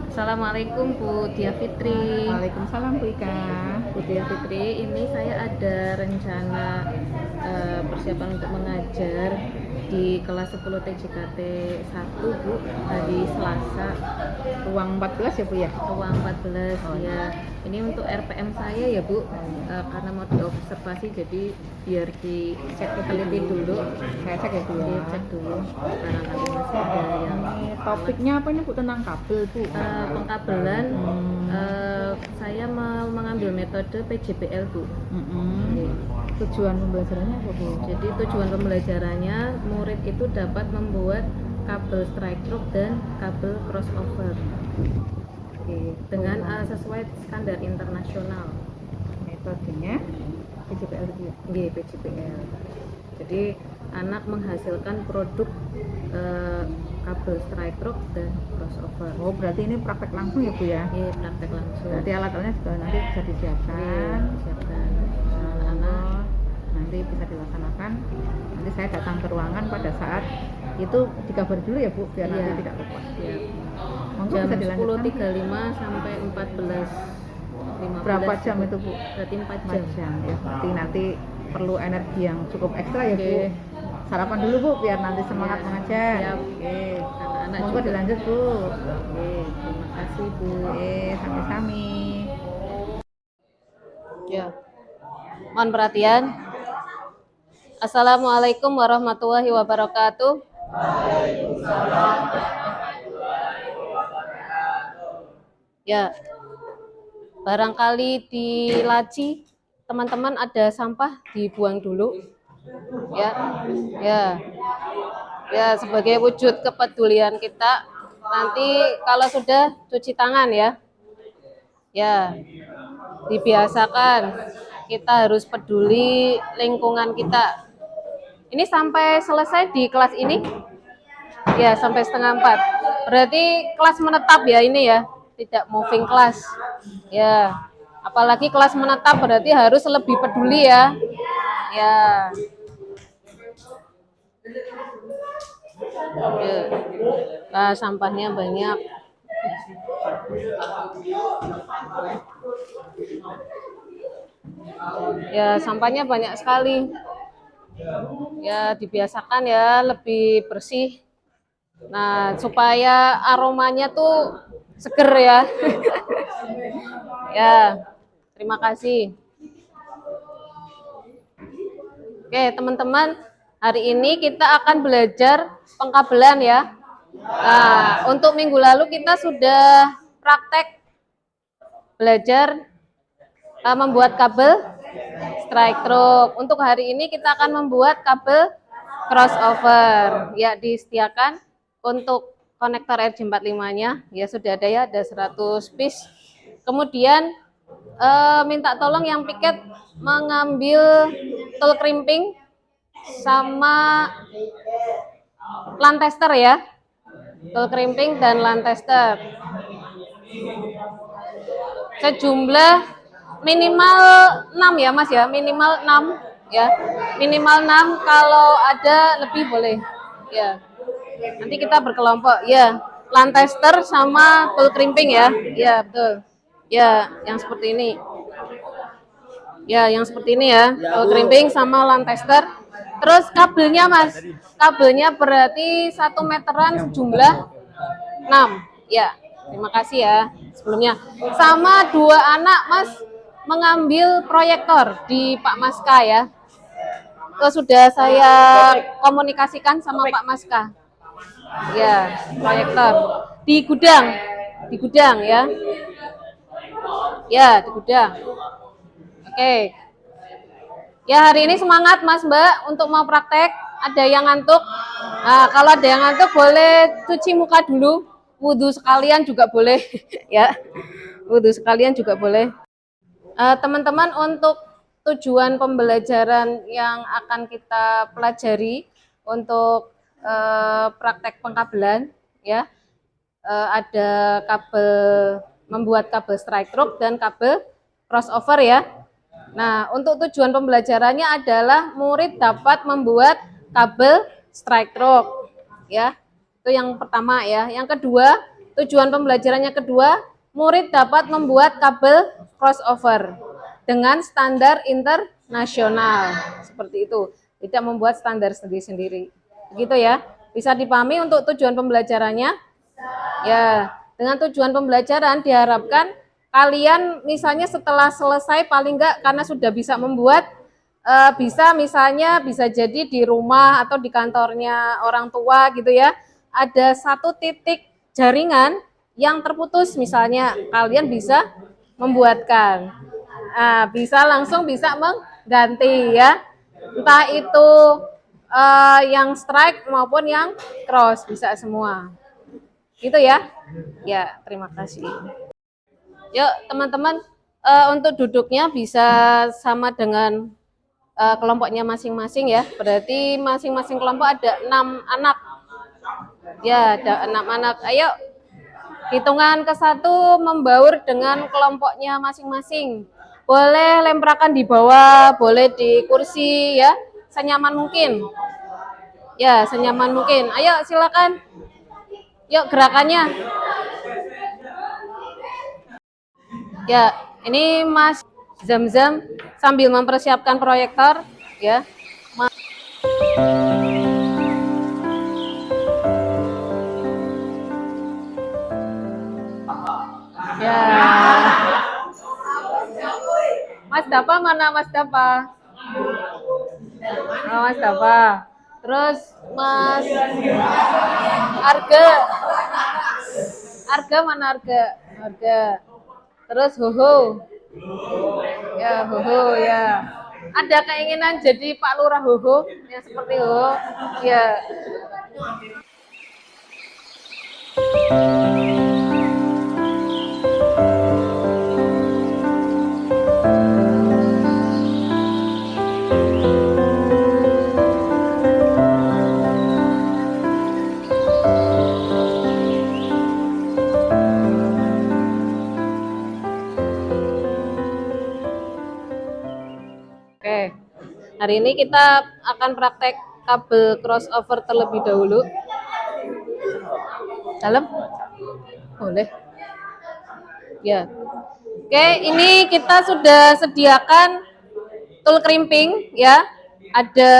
Assalamualaikum Bu Dia Fitri. Waalaikumsalam Bu Ika. Bu Dia Fitri, ini saya ada rencana persiapan untuk mengajar di kelas 10 TJKT 1 Bu, hari Selasa. Ruang 14 ya Bu ya? Ruang 14 ya. Ini untuk RPM saya ya Bu, karena mau diobservasi jadi biar dicek teliti dulu. Saya cek ya Bu ya. Dicek dulu, barangkali masih ada yang Topiknya apa ini Bu, tentang kabel Bu? pengkabelan. Saya mau mengambil metode PJBL Bu. Oke. Tujuan pembelajarannya apa Bu? Jadi tujuan pembelajarannya murid itu dapat membuat kabel strike through dan kabel crossover. Oke. Dengan sesuai standar internasional. Metodenya PJBL Bu ya? PJBL. Jadi anak menghasilkan produk kabel strike through dan crossover. Oh, berarti ini praktek langsung ya Bu ya? Iya, praktek langsung. Berarti alat-alatnya juga nanti bisa disiapkan. Siapkan. Anak nanti bisa dilaksanakan. Nanti saya datang ke ruangan pada saat itu dikabari dulu ya Bu, biar nanti tidak lupa. Ya. Monggo Jam bisa dilanjutkan. 10.35 sampai 14.15. Berapa jam itu Bu? Berarti 4 4 jam. jam ya. Berarti nanti perlu energi yang cukup ekstra ya Bu. Oke. Sarapan dulu Bu, biar nanti semangat mengajar. Siap. Oke. Anak-anak Monggo juga. dilanjut Bu. Oke, terima kasih Bu. Oke, sami-sami. Ya. Mohon perhatian. Assalamualaikum warahmatullahi wabarakatuh. Ya. Barangkali di laci teman-teman ada sampah dibuang dulu. Ya. Ya. Ya, sebagai wujud kepedulian kita, nanti kalau sudah cuci tangan ya. Ya. Dibiasakan kita harus peduli lingkungan kita. Ini sampai selesai di kelas ini? Ya, sampai 3:30. Berarti kelas menetap ya ini ya, tidak moving class. Ya, apalagi kelas menetap berarti harus lebih peduli ya. Ya. Nah, sampahnya banyak. Ya, sampahnya banyak sekali. Ya, dibiasakan ya lebih bersih. Nah, supaya aromanya tuh seger ya. Ya, terima kasih. Oke, teman-teman, hari ini kita akan belajar pengkabelan ya. Nah, untuk minggu lalu kita sudah praktek belajar membuat kabel strike through. Untuk hari ini kita akan membuat kabel crossover. Ya, disediakan untuk konektor RJ45-nya. Ya, sudah ada ya, ada 100 piece. Kemudian minta tolong yang piket mengambil tool crimping sama lantester ya. Tool crimping dan lantester. Sejumlah minimal 6 ya Mas ya, minimal 6 ya. Minimal 6, kalau ada lebih boleh. Ya. Nanti kita berkelompok ya. Lantester sama tool crimping ya. Ya, betul. Ya, yang seperti ini. Ya, yang seperti ini ya. Tool crimping sama lantester. Terus kabelnya Mas. Kabelnya berarti 1 meteran sejumlah 6. Ya, terima kasih ya sebelumnya. Sama 2 anak Mas mengambil proyektor di Pak Maska ya. Itu sudah saya komunikasikan sama Pak Maska. Ya, proyektor di gudang ya. Ya, di gudang. Oke. Ya, hari ini semangat Mas Mbak untuk mau praktek. Ada yang ngantuk? Nah, kalau ada yang ngantuk boleh cuci muka dulu. Wudhu sekalian juga boleh ya. Wudhu sekalian juga boleh. Teman-teman, untuk tujuan pembelajaran yang akan kita pelajari untuk praktek pengkabelan ya, ada kabel, membuat kabel strike through dan kabel crossover ya. Nah, untuk tujuan pembelajarannya adalah murid dapat membuat kabel strike through ya. Itu yang pertama ya. Yang kedua, Tujuan pembelajarannya kedua, murid dapat membuat kabel crossover dengan standar internasional. Seperti itu. Tidak membuat standar sendiri-sendiri. Begitu ya. Bisa dipahami untuk tujuan pembelajarannya? Ya, dengan tujuan pembelajaran diharapkan kalian misalnya setelah selesai paling enggak karena sudah bisa membuat bisa misalnya bisa jadi di rumah atau di kantornya orang tua gitu ya, ada satu titik jaringan yang terputus misalnya, kalian bisa membuatkan. Nah, bisa langsung bisa mengganti ya. Entah itu yang strike maupun yang cross, bisa semua. Gitu ya. Ya, terima kasih. Yuk, teman-teman, untuk duduknya bisa sama dengan kelompoknya masing-masing ya. Berarti masing-masing kelompok ada 6 anak. Ya, ada 6 anak. Ayo, hitungan ke-1 membaur dengan kelompoknya masing-masing. Boleh lemprakan di bawah, boleh di kursi ya, senyaman mungkin. Ya, senyaman mungkin. Ayo, silakan. Yuk, gerakannya. Ya, ini Mas Zamzam sambil mempersiapkan proyektor ya. Ya. Mas Dapa mana Mas Dapa? Oh, Mas Dapa. Terus Mas Arga. Arga mana Arga? Arga. Terus Hoho. Ya, Hoho ya. Ada keinginan jadi Pak Lurah Hoho yang seperti Hoho? Ya. Oke, hari ini kita akan praktek kabel crossover terlebih dahulu. Dalam? Boleh. Ya. Oke, ini kita sudah sediakan tool crimping ya. Ada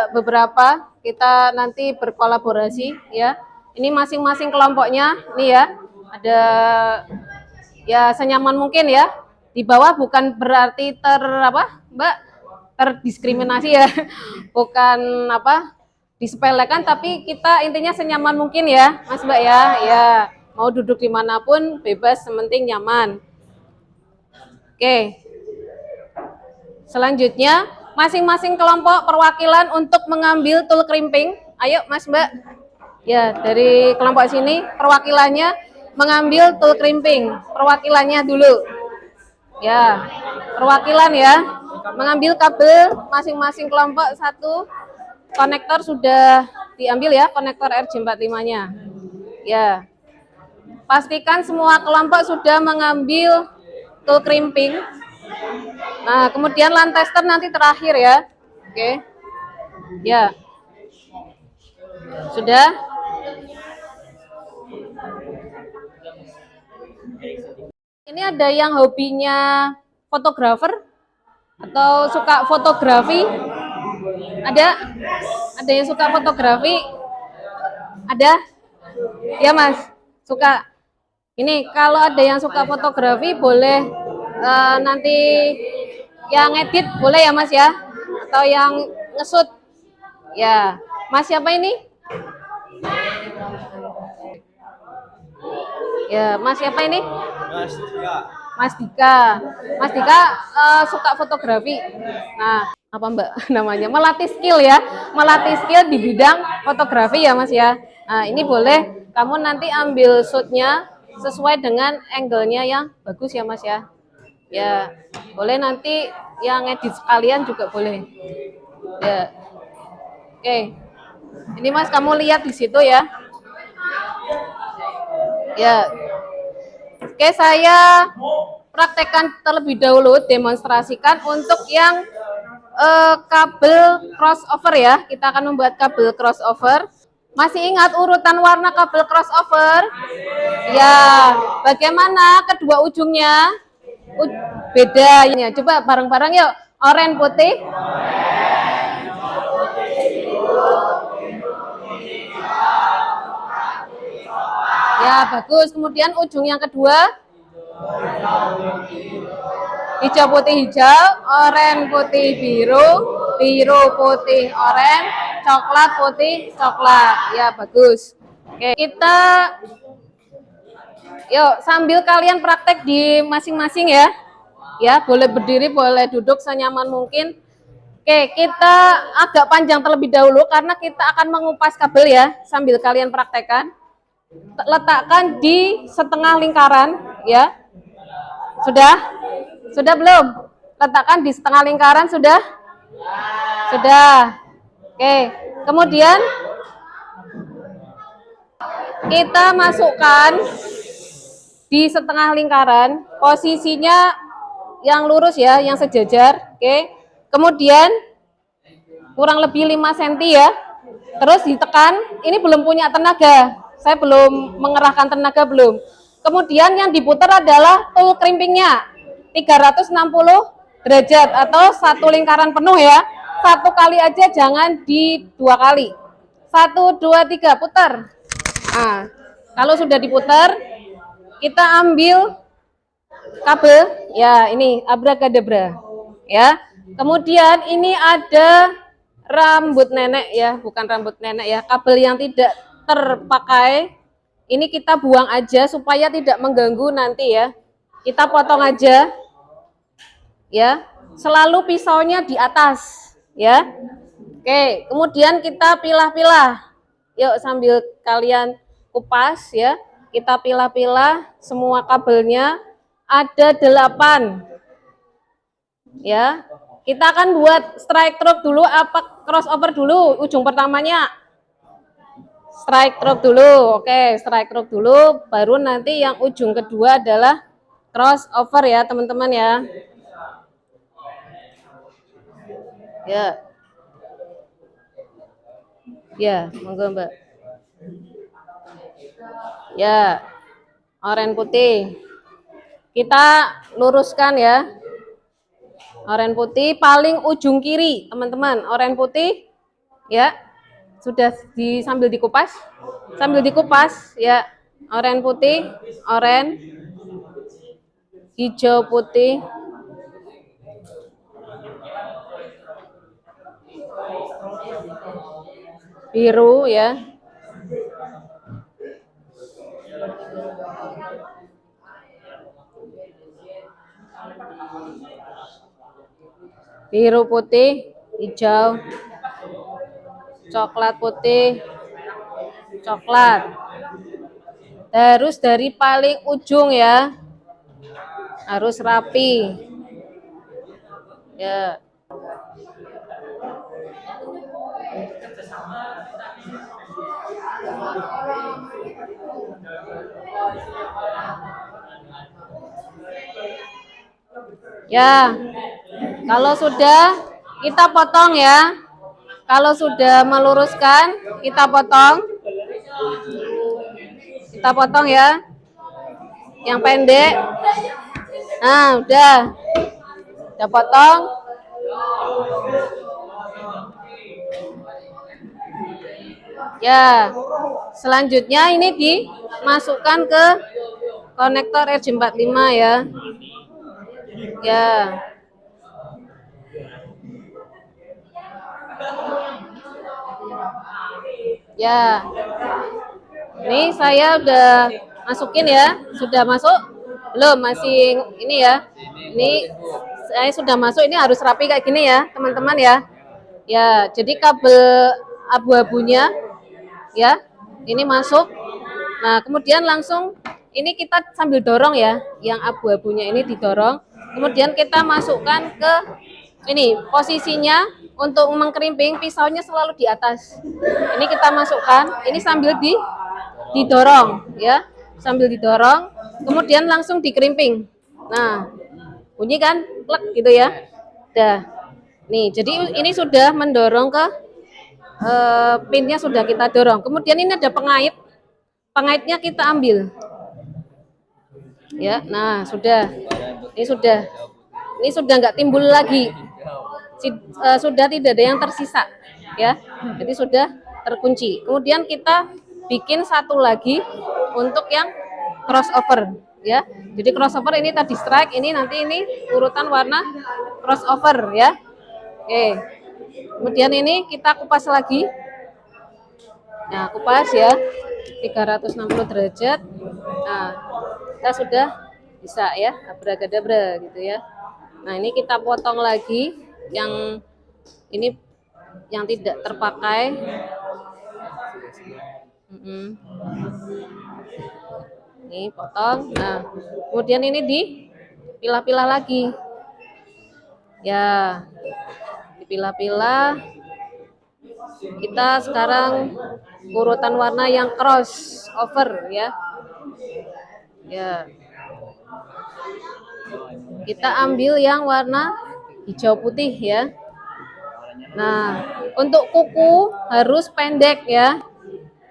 beberapa, kita nanti berkolaborasi ya. Ini masing-masing kelompoknya, nih ya. Ada ya senyaman mungkin ya. Di bawah bukan berarti Mbak? Terdiskriminasi ya. Bukan disepelekan, tapi kita intinya senyaman mungkin ya, Mas Mbak ya. Ya, mau duduk dimanapun bebas, sementing nyaman. Oke. Selanjutnya, masing-masing kelompok perwakilan untuk mengambil tool crimping. Ayo, Mas Mbak. Ya, dari kelompok sini perwakilannya mengambil tool crimping. Perwakilannya dulu. Ya, perwakilan ya. Mengambil kabel masing-masing kelompok satu. Konektor sudah diambil ya, konektor RJ45-nya. Ya. Pastikan semua kelompok sudah mengambil tool crimping. Nah, kemudian line tester nanti terakhir ya. Oke. Ya. Sudah? Ini ada yang hobinya fotografer atau suka fotografi? Ada? Ada yang suka fotografi? Ada? Ya Mas, suka. Ini kalau ada yang suka fotografi boleh nanti yang edit boleh ya Mas ya? Atau yang ngesut? Ya, Mas siapa ini? Ya, Mas siapa ini? Mas Dika. Mas Dika. Mas Dika suka fotografi. Nah, apa Mbak namanya? Melatih skill ya. Melatih skill di bidang fotografi ya Mas ya. Nah, ini boleh kamu nanti ambil shootnya sesuai dengan angle-nya yang bagus ya Mas ya. Ya, boleh nanti yang edit sekalian juga boleh. Ya. Oke. Ini Mas kamu lihat di situ ya. Ya. Oke, saya praktekkan terlebih dahulu, demonstrasikan untuk yang kabel crossover ya. Kita akan membuat kabel crossover. Masih ingat urutan warna kabel crossover? Ya, bagaimana kedua ujungnya? Beda. Coba bareng-bareng yuk. Oranye putih. Ya, bagus. Kemudian ujung yang kedua. Hijau putih hijau, oranye putih biru, biru putih oranye, coklat putih coklat. Ya, bagus. Oke, kita yuk sambil kalian praktek di masing-masing ya. Ya, boleh berdiri, boleh duduk senyaman mungkin. Oke, kita agak panjang terlebih dahulu karena kita akan mengupas kabel ya, sambil kalian praktekkan. Letakkan di setengah lingkaran ya. Sudah? Sudah belum? Letakkan di setengah lingkaran sudah? Sudah. Oke, kemudian kita masukkan di setengah lingkaran, posisinya yang lurus ya, yang sejajar. Oke. Kemudian kurang lebih 5 cm ya. Terus ditekan, ini belum punya tenaga. Saya belum mengerahkan tenaga belum. Kemudian yang diputar adalah tool crimpingnya 360 derajat atau satu lingkaran penuh ya. Satu kali aja, jangan di 2 kali. 1, 2, 3, putar. Nah, kalau sudah diputar, kita ambil kabel ya, ini abracadabra ya. Kemudian ini ada rambut nenek ya, bukan rambut nenek ya, kabel yang tidak terpakai. Ini kita buang aja supaya tidak mengganggu nanti ya. Kita potong aja ya, selalu pisaunya di atas ya. Oke, kemudian kita pilah-pilah. Yuk sambil kalian kupas ya, kita pilah-pilah semua kabelnya. Ada 8 ya. Kita akan buat strike stroke dulu apa crossover dulu ujung pertamanya? Strike stroke dulu. Oke, strike stroke dulu, baru nanti yang ujung kedua adalah crossover ya teman-teman ya. Ya. Ya, monggo Mbak. Ya. Oranye putih. Kita luruskan ya. Oranye putih paling ujung kiri, teman-teman. Oranye putih ya. Sudah sambil dikupas. Sambil dikupas ya. Oranye putih, oranye, hijau putih, biru ya. Biru putih, hijau, coklat putih, coklat. Harus dari paling ujung ya. Harus rapi. Ya. Ya. Kalau sudah kita potong ya. Kalau sudah meluruskan, kita potong. Kita potong ya. Yang pendek. Nah, udah. Udah potong. Ya. Selanjutnya ini dimasukkan ke konektor RJ45 ya. Ya. Ya. Ini saya udah masukin ya. Sudah masuk? Belum, masih ini ya. Ini saya sudah masuk, ini harus rapi kayak gini ya, teman-teman ya. Ya, jadi kabel abu-abunya ya. Ini masuk. Nah, kemudian langsung ini kita sambil dorong ya. Yang abu-abunya ini didorong. Kemudian kita masukkan ke ini posisinya untuk mengkerimping, pisaunya selalu di atas. Ini kita masukkan, ini sambil didorong ya, sambil didorong, kemudian langsung dikerimping. Nah, bunyi kan, klek gitu ya. Dah. Nih, jadi ini sudah mendorong ke pinnya sudah kita dorong. Kemudian ini ada pengait. Pengaitnya kita ambil. Ya, nah sudah. Ini sudah. Ini sudah nggak timbul lagi. Sudah tidak ada yang tersisa, ya. Jadi sudah terkunci. Kemudian kita bikin satu lagi untuk yang crossover, ya. Jadi crossover ini tadi strike, ini nanti ini urutan warna crossover, ya. Oke. Kemudian ini kita kupas lagi. Nah, kupas ya 360 derajat. Nah, kita sudah bisa ya, abracadabra gitu ya. Nah, ini kita potong lagi yang ini yang tidak terpakai. Ini potong. Nah, kemudian ini dipilah-pilah lagi. Ya, dipilah-pilah. Kita sekarang urutan warna yang crossover ya. Ya. Kita ambil yang warna hijau putih ya. Nah, untuk kuku harus pendek ya,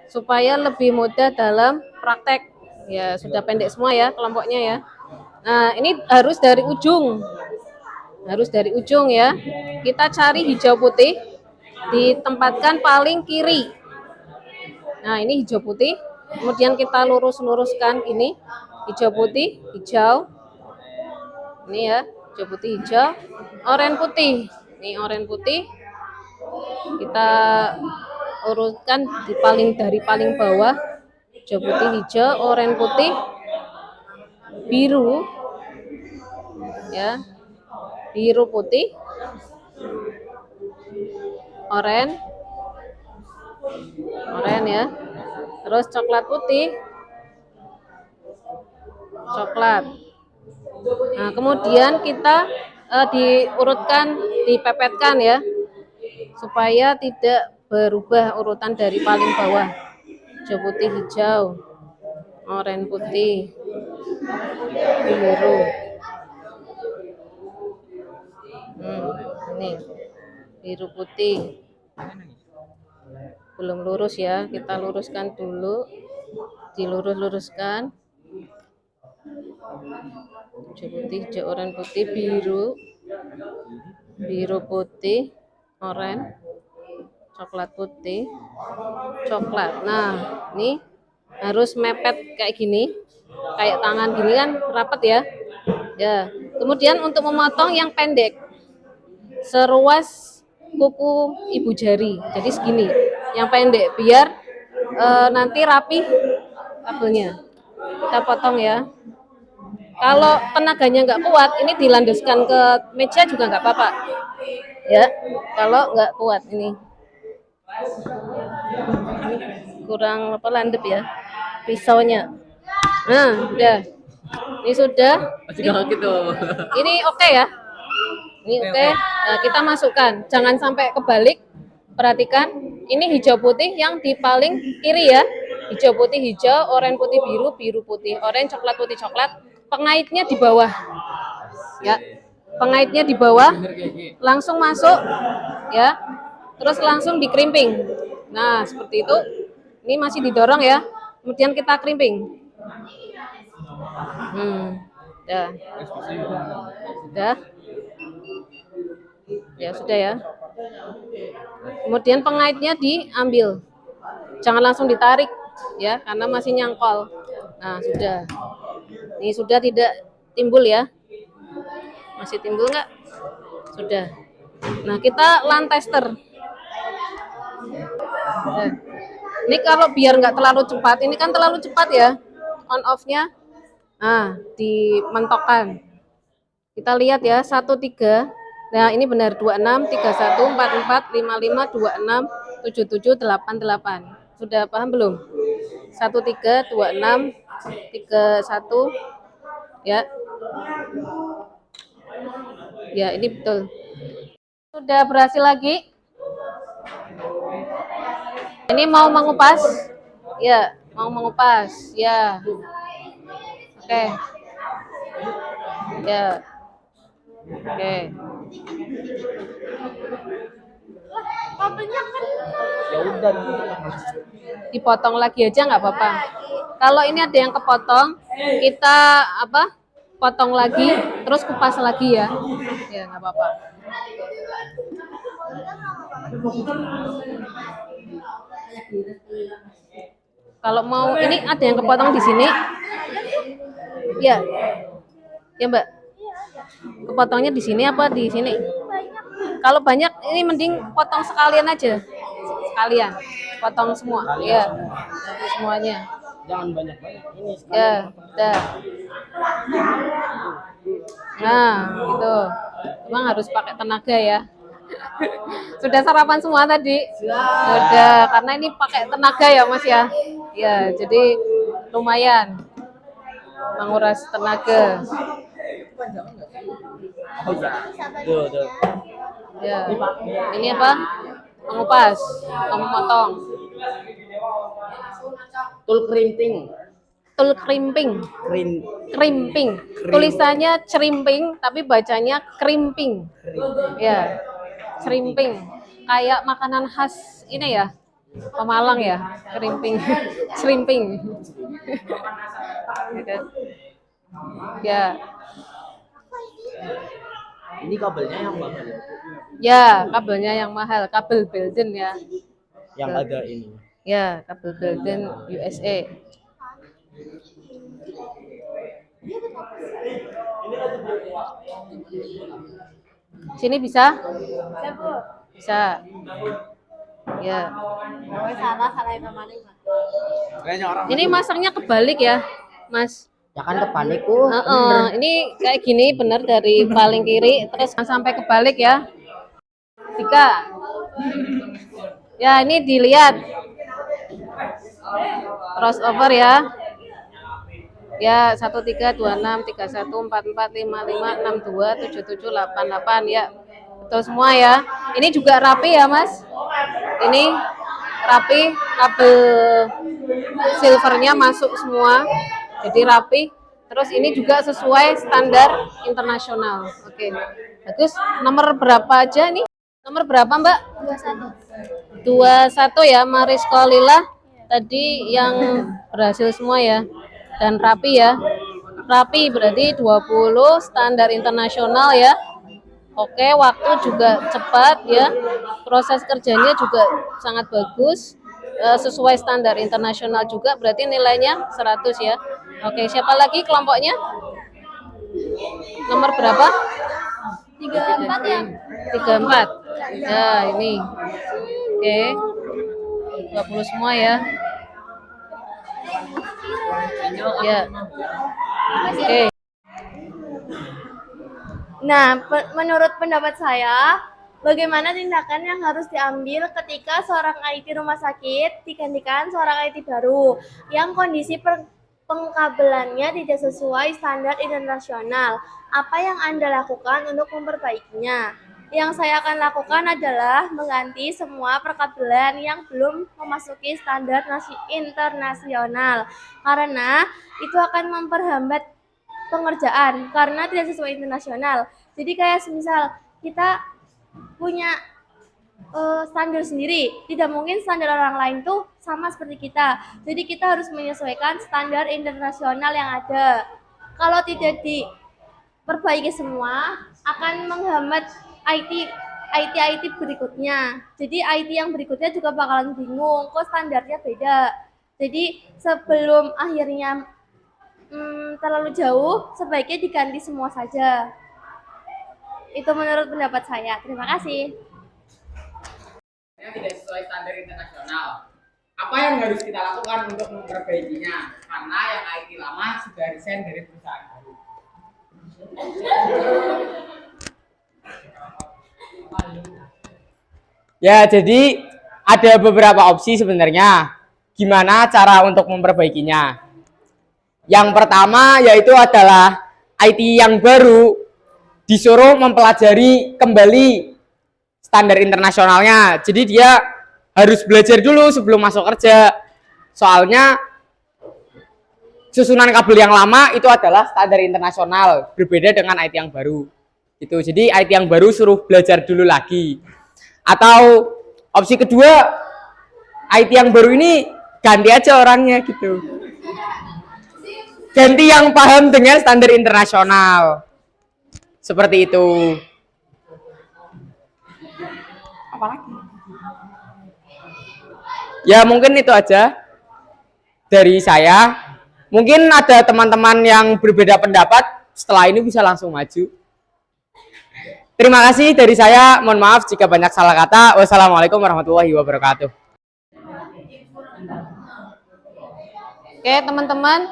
supaya lebih mudah dalam praktek. Ya, sudah pendek semua ya kelompoknya ya. Nah, ini harus dari ujung. Harus dari ujung ya. Kita cari hijau putih, ditempatkan paling kiri. Nah, ini hijau putih. Kemudian kita lurus-luruskan ini hijau putih, hijau. Ini ya, hijau putih, hijau, oranye putih. Ini oranye putih. Kita urutkan dari paling bawah, hijau putih, hijau, oranye putih, biru, ya, biru putih, oranye ya, terus coklat putih, coklat. Nah, kemudian kita diurutkan, dipepetkan ya, supaya tidak berubah urutan dari paling bawah. Hijau putih, hijau, oranye putih, biru. Ini biru putih. Belum lurus ya, kita luruskan dulu, dilurus-luruskan. Hijau putih, hijau, oranye putih, biru, biru putih, oranye, coklat putih, coklat. Nah, ini harus mepet kayak gini, kayak tangan gini kan rapat ya. Ya. Kemudian untuk memotong yang pendek, seruas kuku ibu jari, jadi segini, yang pendek biar nanti rapi kabelnya. Kita potong ya. Kalau tenaganya nggak kuat, ini dilandaskan ke meja juga nggak apa-apa. Ya, kalau nggak kuat ini kurang landep ya pisaunya. Nah, udah. Ini sudah. Ini oke ya. Ini oke. Nah, kita masukkan. Jangan sampai kebalik. Perhatikan. Ini hijau putih yang di paling kiri ya. Hijau putih, hijau, oranye putih, biru, biru putih, oranye, coklat putih, coklat. Pengaitnya di bawah. Ya. Pengaitnya di bawah. Langsung masuk ya. Terus langsung dikerimping. Nah, seperti itu. Ini masih didorong ya. Kemudian kita kerimping. Dah. Sudah. Ya, sudah ya. Kemudian pengaitnya diambil. Jangan langsung ditarik ya, karena masih nyangkol. Nah, sudah. Ini sudah tidak timbul ya. Masih timbul nggak? Sudah. Nah, kita LAN tester. Nah, ini kalau biar nggak terlalu cepat, ini kan terlalu cepat ya, on off-nya. Nah, dimentokkan. Kita lihat ya, 13. Nah, ini benar 26, 31, 44, 55, 26, 77, 88. Sudah paham belum? 13, 26, 31 ya. Ya, ini betul. Sudah berhasil lagi. Ini mau mengupas? Ya, mau mengupas. Ya. Oke. Ya. Oke. Ya udah Dipotong lagi aja nggak apa-apa. Kalau ini ada yang kepotong, kita apa? Potong lagi, terus kupas lagi ya. Ya nggak apa-apa. Kalau mau ini ada yang kepotong di sini. Ya. Ya, Mbak. Kepotongnya di sini apa di sini? Kalau banyak ini mending potong sekalian aja. Sekalian. Potong semua. Ya. Semuanya. jangan banyak-banyak ini sekali. Ya, udah. Nah, gitu. Emang harus pakai tenaga ya. Sudah sarapan semua tadi? Sudah, karena ini pakai tenaga ya Mas ya. Ya, jadi lumayan menguras tenaga. Oh iya. Tuh. Ya, ini apa? Mengupas, memotong. Tool printing. Tool crimping, crimping. Tulisannya crimping, tapi bacanya crimping. Ya, crimping. Kayak makanan khas ini ya, Pemalang ya, crimping, crimping. Gitu. Ya, Ini kabelnya yang mahal. ya kabelnya yang mahal, kabel Belden ya. Yang ada ini. Ya, kabel Belden USA. Sini bisa? Bisa. Ya. Kayaknya orang Ini masangnya kebalik ya, Mas. ya kan kebalik tuh. Ini kayak gini bener dari paling kiri terus sampai kebalik ya. 3. Ya, ini dilihat. Crossover ya. Ya, 1 3 2 6 3 1 4 4 5 5 6 2 7 7 8 8 ya. Betul semua ya. Ini juga rapi ya, Mas. Ini rapi, kabel silvernya masuk semua. Jadi rapi. Terus ini juga sesuai standar internasional. Oke. Bagus. Nomor berapa aja nih? Nomor berapa, Mbak? 21 ya, Mariska Lila. Tadi yang berhasil semua ya. Dan rapi ya. Rapi berarti 20 standar internasional ya. Oke, waktu juga cepat ya. Proses kerjanya juga sangat bagus. Sesuai standar internasional juga, berarti nilainya 100 ya. Oke, siapa lagi kelompoknya? Nomor berapa? 34 ya. 34. Ya, ini. Oke. 20 semua ya. Ya. Oke. Nah, menurut pendapat saya, bagaimana tindakan yang harus diambil ketika seorang IT rumah sakit digantikan seorang IT baru yang kondisi pengkabelannya tidak sesuai standar internasional? Apa yang Anda lakukan untuk memperbaikinya? Yang saya akan lakukan adalah mengganti semua perkabelan yang belum memasuki standar internasional, karena itu akan memperhambat pengerjaan karena tidak sesuai internasional. Jadi kayak semisal kita punya standar sendiri, tidak mungkin standar orang lain tuh sama seperti kita. Jadi kita harus menyesuaikan standar internasional yang ada. Kalau tidak diperbaiki semua, akan menghambat IT berikutnya. Jadi IT yang berikutnya juga bakalan bingung, kok standarnya beda. Jadi sebelum akhirnya terlalu jauh, sebaiknya diganti semua saja. Itu menurut pendapat saya. Terima kasih. Yang tidak sesuai standar internasional. Apa yang harus kita lakukan untuk memperbaikinya? Karena yang IT lama sudah resign dari perusahaan baru. Ya, jadi ada beberapa opsi sebenarnya. Gimana cara untuk memperbaikinya? Yang pertama yaitu adalah IT yang baru disuruh mempelajari kembali standar internasionalnya. Jadi dia harus belajar dulu sebelum masuk kerja. Soalnya susunan kabel yang lama itu adalah standar internasional, berbeda dengan IT yang baru. Gitu. Jadi IT yang baru suruh belajar dulu lagi. Atau opsi kedua, IT yang baru ini ganti aja orangnya gitu. Ganti yang paham dengan standar internasional. Seperti itu. Apalagi? Ya mungkin itu aja dari saya. Mungkin ada teman-teman yang berbeda pendapat, setelah ini bisa langsung maju. Terima kasih dari saya, mohon maaf jika banyak salah kata. Wassalamualaikum warahmatullahi wabarakatuh. Oke, teman-teman.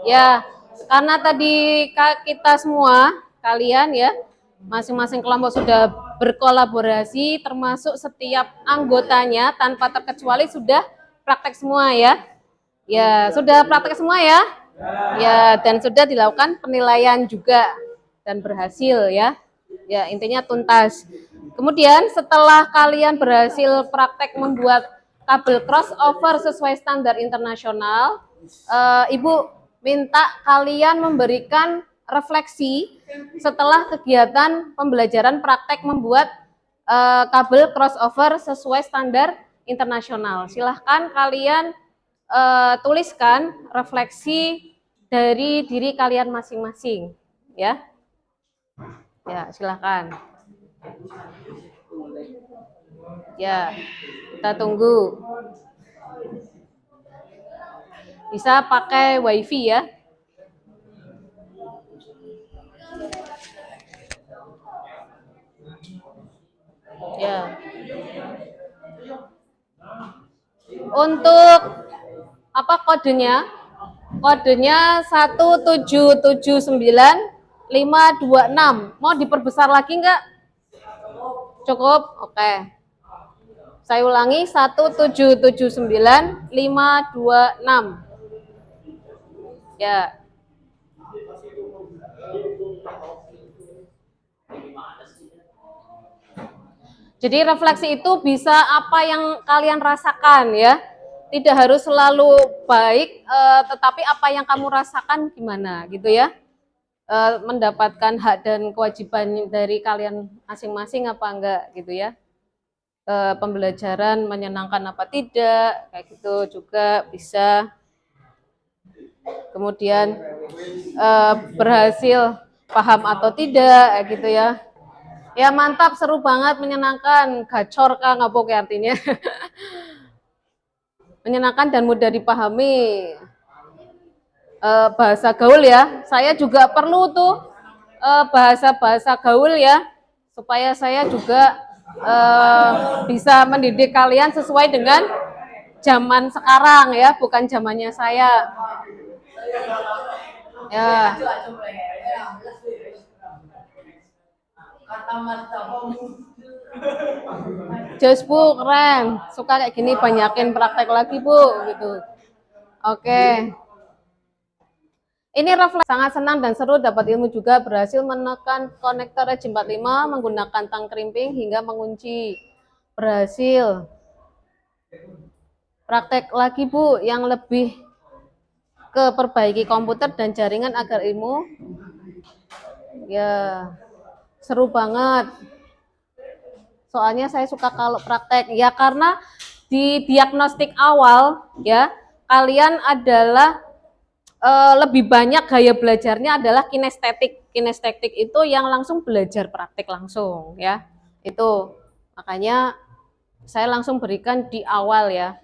Ya, karena tadi kita semua, kalian ya, masing-masing kelompok sudah berkolaborasi, termasuk setiap anggotanya tanpa terkecuali sudah praktek semua ya. Ya, sudah praktek semua ya. Ya, dan sudah dilakukan penilaian juga dan berhasil ya. Ya, intinya tuntas. Kemudian setelah kalian berhasil praktek membuat kabel crossover sesuai standar internasional, Ibu minta kalian memberikan refleksi setelah kegiatan pembelajaran praktek membuat kabel crossover sesuai standar internasional. Silahkan kalian tuliskan refleksi dari diri kalian masing-masing, ya. Ya, silahkan. Ya, kita tunggu. Bisa pakai wifi ya. Ya. Untuk apa kodenya? Kodenya 1779526. Mau diperbesar lagi enggak? Cukup? Oke. Saya ulangi 1779526. Ya. Jadi refleksi itu bisa apa yang kalian rasakan ya. Tidak harus selalu baik, tetapi apa yang kamu rasakan gimana gitu ya. Mendapatkan hak dan kewajiban dari kalian masing-masing apa enggak gitu ya. Pembelajaran menyenangkan apa tidak, kayak gitu juga bisa. Kemudian berhasil paham atau tidak gitu ya. Ya mantap, seru banget, menyenangkan, gacor kah ngapo artinya. Menyenangkan dan mudah dipahami. Bahasa gaul ya, saya juga perlu tuh bahasa-bahasa gaul ya, supaya saya juga bisa mendidik kalian sesuai dengan zaman sekarang ya, bukan zamannya saya. Ya. Jos Bu, keren. Suka kayak gini, banyakin praktek lagi Bu, gitu. Oke. Ini refleks, sangat senang dan seru, dapat ilmu juga, berhasil menekan konektor RJ45 menggunakan tang krimping hingga mengunci. Berhasil. Praktek lagi Bu, yang lebih ke perbaiki komputer dan jaringan agar ilmu. Ya, seru banget. Soalnya saya suka kalau praktek, ya karena di diagnostik awal ya, kalian adalah lebih banyak gaya belajarnya adalah kinestetik. Kinestetik itu yang langsung belajar praktik langsung ya. Itu makanya saya langsung berikan di awal ya.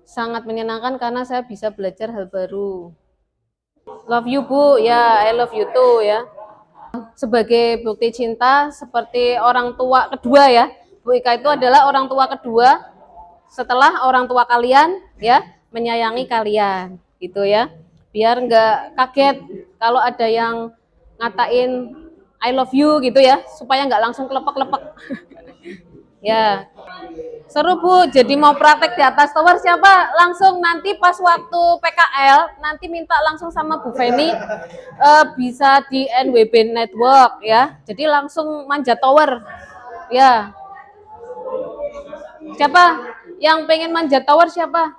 Sangat menyenangkan karena saya bisa belajar hal baru. Love you Bu, ya I love you too ya. Sebagai bukti cinta seperti orang tua kedua ya. Bu Ika itu adalah orang tua kedua setelah orang tua kalian ya, menyayangi kalian gitu ya. Biar nggak kaget kalau ada yang ngatain I love you gitu ya, supaya nggak langsung kelepek-kelepek. Ya. Seru Bu, jadi mau praktek di atas tower siapa? Langsung nanti pas waktu PKL, nanti minta langsung sama Bu Feni, bisa di NWB Network ya. Jadi langsung manjat tower. Ya. Siapa? Yang pengen manjat tower siapa?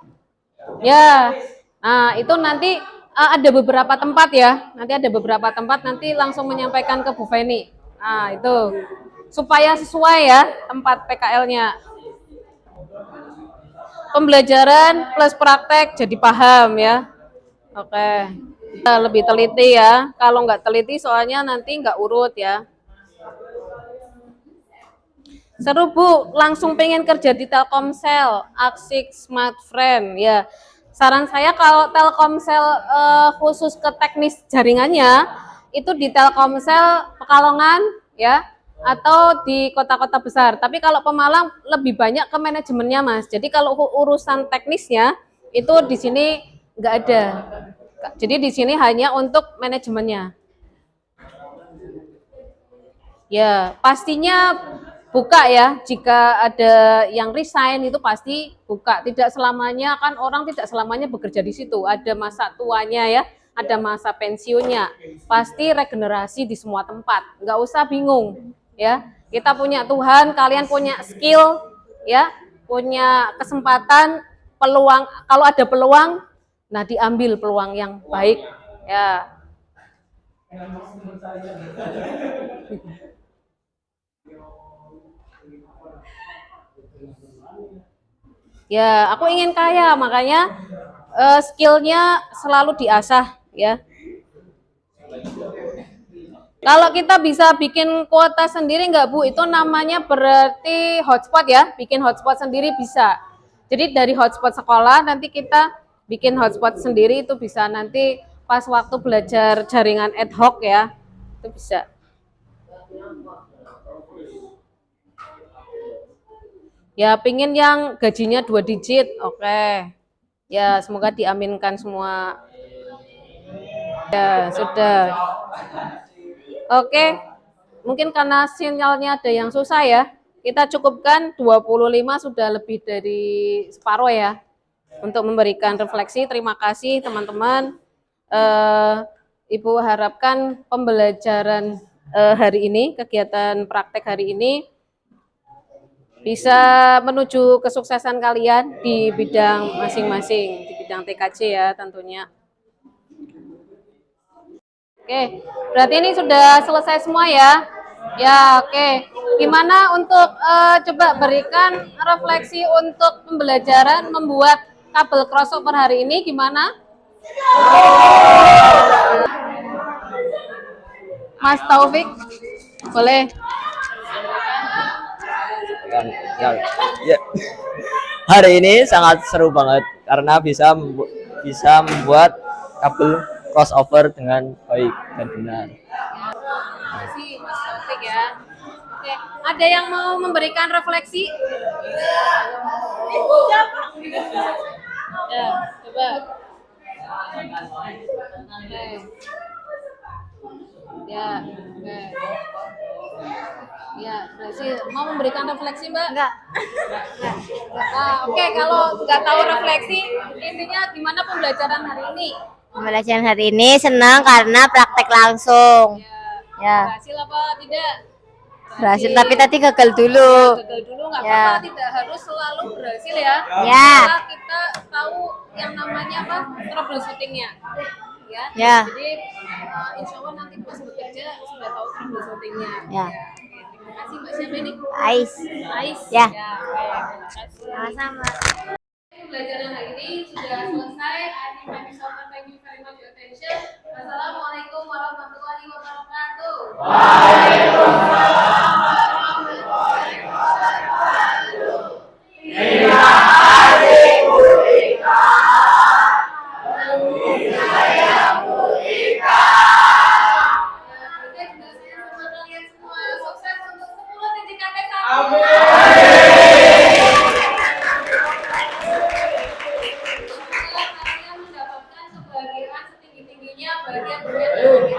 Ya. Nah, itu nanti ada beberapa tempat ya. Nanti ada beberapa tempat nanti langsung menyampaikan ke Bu Feni. Nah, itu supaya sesuai ya tempat PKL-nya. Pembelajaran plus praktek jadi paham ya. Oke. Kita lebih teliti ya. Kalau nggak teliti soalnya nanti nggak urut ya. Seru Bu, langsung pengen kerja di Telkomsel, Asik Smart Friend ya. Saran saya kalau Telkomsel khusus ke teknis jaringannya itu di Telkomsel Pekalongan ya atau di kota-kota besar. Tapi kalau Pemalang lebih banyak ke manajemennya Mas. Jadi kalau urusan teknisnya itu di sini nggak ada. Jadi di sini hanya untuk manajemennya. Ya, pastinya buka ya. Jika ada yang resign itu pasti buka. Tidak selamanya kan orang tidak selamanya bekerja di situ. Ada masa tuanya ya, ada masa pensiunnya. Pasti regenerasi di semua tempat. Nggak usah bingung ya. Kita punya Tuhan, kalian punya skill ya, punya kesempatan, peluang. Kalau ada peluang, nah diambil peluang yang baik ya. Ya, aku ingin kaya, makanya skillnya selalu diasah ya. Kalau kita bisa bikin kuota sendiri nggak Bu? Itu namanya berarti hotspot ya, bikin hotspot sendiri bisa. Jadi dari hotspot sekolah nanti kita bikin hotspot sendiri itu bisa nanti pas waktu belajar jaringan ad hoc ya, itu bisa. Ya, pingin yang gajinya 2 digit, oke. Ya, semoga diaminkan semua. Ya, sudah. Oke, mungkin karena sinyalnya ada yang susah ya, kita cukupkan 25 sudah lebih dari separuh ya, untuk memberikan refleksi. Terima kasih teman-teman. Ibu harapkan pembelajaran hari ini, kegiatan praktek hari ini, bisa menuju kesuksesan kalian di bidang masing-masing, di bidang TKJ ya tentunya. Oke, berarti ini sudah selesai semua ya? Ya, oke. Gimana untuk coba berikan refleksi untuk pembelajaran membuat kabel crossover hari ini gimana? Mas Taufik, boleh? Ya. Hari ini sangat seru banget karena bisa membuat kabel crossover dengan baik dan benar. Terima kasih Mas Taufik ya. Oke, ada yang mau memberikan refleksi? Ya, coba. Oke. Ya, oke. Ya, berhasil. Mau memberikan refleksi Mbak? Enggak. Oke, kalau nggak tahu refleksi, intinya gimana pembelajaran hari ini? Pembelajaran hari ini senang karena praktek langsung. Ya. Berhasil apa tidak? Berhasil tapi tadi gagal dulu. Gagal dulu nggak Ya. apa-apa, tidak harus selalu berhasil ya. Ya. Setelah kita tahu yang namanya apa troubleshootingnya. Ya. Jadi insya Allah nanti pas bekerja sudah tahu troubleshootingnya. Ya. Oke, terima kasih Mbak, siapa ini? Ais. Ais. Ya. Oke, terima kasih. Sama-sama. Pembelajaran hari ini sudah selesai. Thank you very much your attention. Wassalamualaikum warahmatullahi wabarakatuh. Kita juga sayang sama kalian semua. Sukses untuk 10 titik KTK. Kalian mendapatkan kebahagiaan setinggi-tingginya bahagia dunia dan akhirat.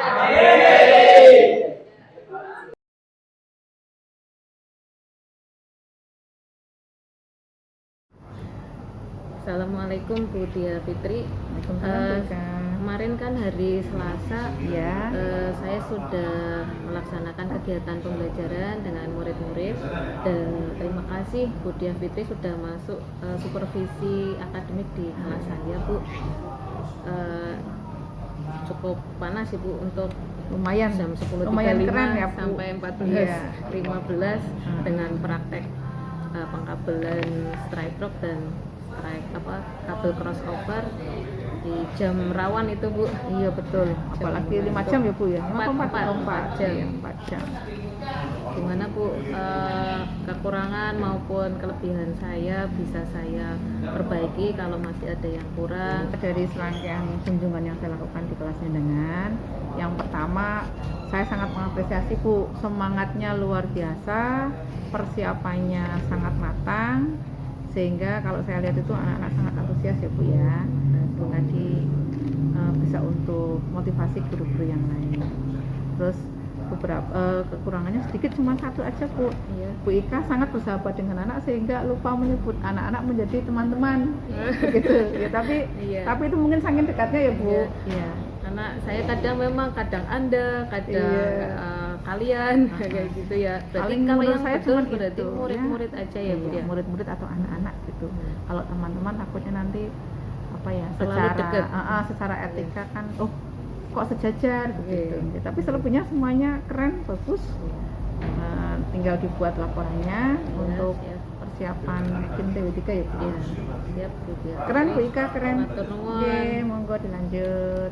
Assalamualaikum Bu Dia Fitri. Waalaikumsalam, Bu Ika. Kemarin kan hari Selasa, Ya. saya sudah melaksanakan kegiatan pembelajaran dengan murid-murid, dan terima kasih Bu Dia Fitri sudah masuk supervisi akademik di kelas saya, Bu. cukup panas Ibu untuk lumayan jam 10.35 lumayan keren ya Bu. sampai 14.15 Iya. dengan praktek pengkabelan strike rock dan strike kabel crossover di jam rawan itu Bu. Iya betul, apalagi 5 jam ya Bu ya. 4 jam. Iya, 4 jam. Gimana Bu, kekurangan maupun kelebihan saya bisa saya perbaiki kalau masih ada yang kurang. Dari serangkaian kunjungan yang saya lakukan di kelas jenengan, yang pertama saya sangat mengapresiasi Bu, semangatnya luar biasa, persiapannya sangat matang, sehingga kalau saya lihat itu anak-anak sangat antusias ya Bu ya. Itu tadi bisa untuk motivasi guru-guru yang lain. Terus beberapa kekurangannya sedikit, cuma satu aja Bu. Iya. Bu Ika sangat bersahabat dengan anak sehingga lupa menyebut anak-anak menjadi teman-teman gitu ya, tapi Iya. tapi itu mungkin saking dekatnya ya Bu. Iya, karena saya kadang Anda, kadang Iya. Kalian kayak gitu ya. Berarti Paling kalau menurut yang saya betul cuman berarti itu, murid-murid aja ya Bu Iya, ya. murid-murid atau anak-anak gitu. Kalau teman-teman takutnya nanti apa ya, Terlalu deket. secara etika kan kok sejajar begitu. Iya. Tapi selebihnya semuanya keren, bagus. Tinggal dibuat laporannya untuk siap. persiapan bikin TW3 ya Bu. Iya, siap Bu ya. Keren Bu Ika, keren. Matur nuwun. Oke, monggo dilanjut.